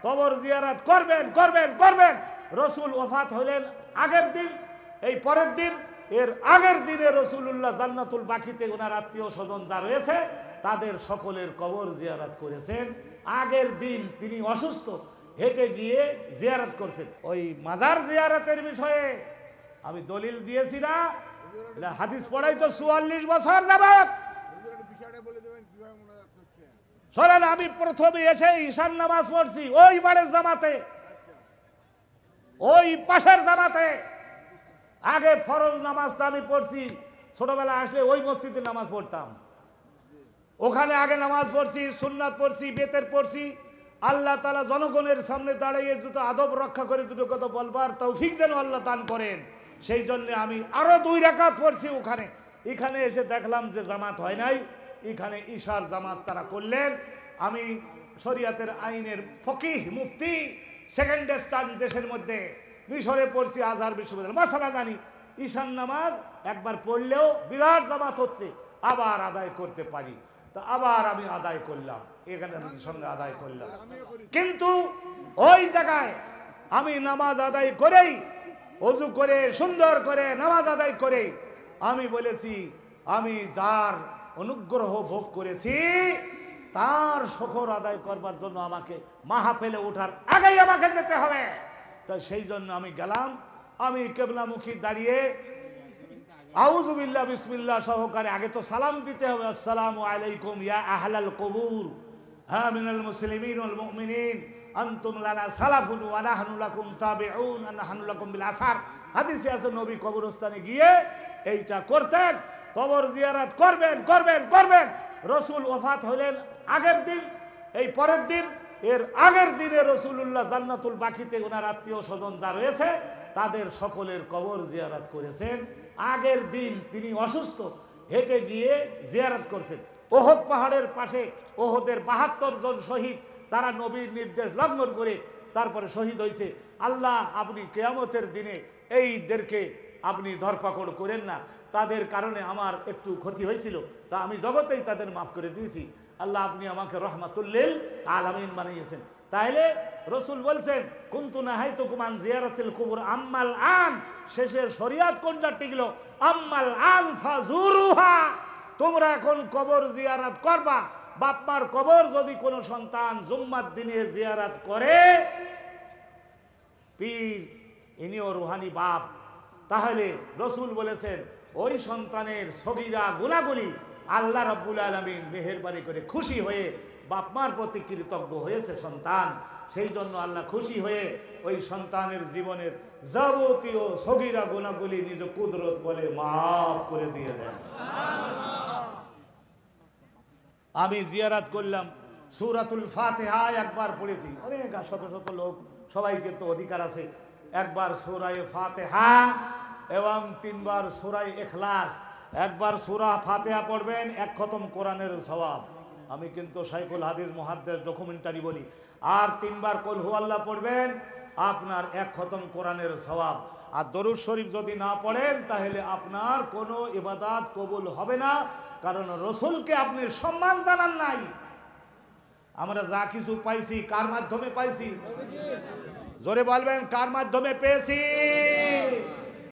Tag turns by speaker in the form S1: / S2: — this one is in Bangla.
S1: কবর জিয়ারত করবেন করবেন করবেন। রসুল ওফাত হলেন আগের দিন, এই পরের দিন, এর আগের দিনে রসুলুল্লাহ জান্নাতুল বাকিতে ওনার আত্মীয় স্বজন যা রয়েছে তাদের সকলের কবর জিয়ারত করেছেন। আগের দিন তিনি অসুস্থ, হেঁটে গিয়ে জিয়ারত করছেন। ওই মাজার জিয়ারতের বিষয়ে আমি দলিল দিয়েছি না, হাদিস পড়াই তো ৪৪ বছর যাবত। শোনেন, আমি প্রথমে এসে ঈশান নামাজ পড়ছি ওই বাড়ির জামাতে, ওই পাশের জামাতে। আগে ফরজ নামাজটা আমি পড়ছি, ছোটবেলা আসলে ওই মসজিদে নামাজ পড়তাম, ওখানে আগে নামাজ পড়ছি, সুন্নাত পড়ছি, বেতের পড়ছি। আল্লাহ তাআলা জনগণের সামনে দাঁড়িয়ে দুটো আদব রক্ষা করে দুটো কথা বলবার তৌফিক যেন আল্লাহ দান করেন, সেই জন্য আমি আরো 2 রাকাত পড়ছি ওখানে। এখানে এসে দেখলাম যে জামাত হয় নাই, এখানে ঈশার জামাত তারা করলেন। আমি শরিয়াতের আইনের ফকিহ মুফতি, সেকেন্ড স্টান দেশের মধ্যে মিশরে পড়ছি, আজহার বিশ্ববিদ্যালয়, মাসালা জানি। ঈশান নামাজ একবার পড়লেও বিরাট জামাত হচ্ছে, আবার আদায় করতে পারি, তা আবার আমি আদায় করলাম, এখানে সঙ্গে আদায় করলাম। কিন্তু ওই জায়গায় আমি নামাজ আদায় করেই, ওযু করে সুন্দর করে নামাজ আদায় করে আমি বলেছি, আমি যার অনুগ্রহ ভোগ করেছি তার শকর আদায় করবার জন্য আমাকে মাহফিলে ওঠার আগেই আমাকে যেতে হবে। তাই সেই জন্য আমি গেলাম। আমি কিবলামুখী দাঁড়িয়ে আউযু বিল্লাহ বিসমিল্লাহ সহকারে আগে তো সালাম দিতে হবে, আসসালামু আলাইকুম ইয়া আহলাল কবুর হা মিনাল মুসলিমিন ওয়াল মুমিনিন আনতুম লানা সালাফুন ওয়া নাহনু লাকুম তাবিউন ওয়া নাহনু লাকুম বিল আসার। হাদিসে আছে নবী কবরস্থানে গিয়ে এইটা করতেন, কবর জিয়ারত করবেন করবেন করবেন। রসুল ওফাত হলেন আগের দিন, এই পরের দিন, এর আগের দিনে রসুলুল্লাহ জান্নাতুল বাকিতে ওনার আত্মীয় স্বজন যা রয়েছে তাদের সকলের কবর জিয়ারত করেছেন। আগের দিন তিনি অসুস্থ, হেঁটে গিয়ে জিয়ারত করছেন। ওহদ পাহাড়ের পাশে ওহদের ৭২ জন শহীদ, তারা নবীর নির্দেশ লঙ্ঘন করে তারপরে শহীদ হয়েছে। আল্লাহ আপনি কিয়ামতের দিনে এইদেরকে আপনি ধরপাকড় করেন না, তাদের কারণে আমার একটু ক্ষতি হয়েছিল, তা আমি জগতেই তাদের মাফ করে দিয়েছি। আল্লাহ আপনি আমাকে রহমাতুল লিল আলামিন বানিয়েছেন। তাইলে রসুল বলছেন কুনতু নাহাইতুকুম আন জিয়ারাতিল কুবুর আম্মাল আন, শেষের শরিয়াত কোনটা টিকলো, আম্মাল আন ফাজুরুহা, তোমরা এখন কবর জিয়ারত করবা। বাপমার কবর যদি কোনো সন্তান জুম্মার দিনে জিয়ারত করে, পীর ইনিও রুহানি বাপ, তাহলে রসুল বলেছেন ওই সন্তানের সগীরা গুনাহগুলি আল্লাহ রাব্বুল আলামিন মেহেরবানি করে খুশি হয়ে বাপমার প্রতি কৃতজ্ঞ হয়েছে সন্তান, সেই জন্য আল্লাহ খুশি হয়ে ওই সন্তানের জীবনের যাবতীয় সগীরা গুনাহগুলি নিজ কুদরত বলে মাফ করে দিয়ে দেন। আমি জিয়ারত করলাম, সূরাতুল ফাতিহা একবার পড়েছি, অনেক শত শত লোক, সবাইকে তো অধিকার আছে। একবার সূরা ফাতিহা এবং 3 বার সূরা ইখলাস। একবার সূরা ফাতিহা পড়বেন, 1 খতম কোরআনের সওয়াব। আমি কিন্তু শাইখুল হাদিস মুহাদ্দিস ডকুমেন্টারি বলি। আর 3 বার কুল হুয়াল্লাহ পড়বেন, আপনার 1 খতম কোরআনের সওয়াব। আর দরুদ শরীফ যদি না পড়েন তাহলে আপনার কোনো ইবাদত কবুল হবে না, কারণ রসুলকে আপনি সম্মান জানান নাই। আমরা যা কিছু পাইছি কার মাধ্যমে পাইছি? জোরে বলবেন, কার মাধ্যমে পেয়েছি?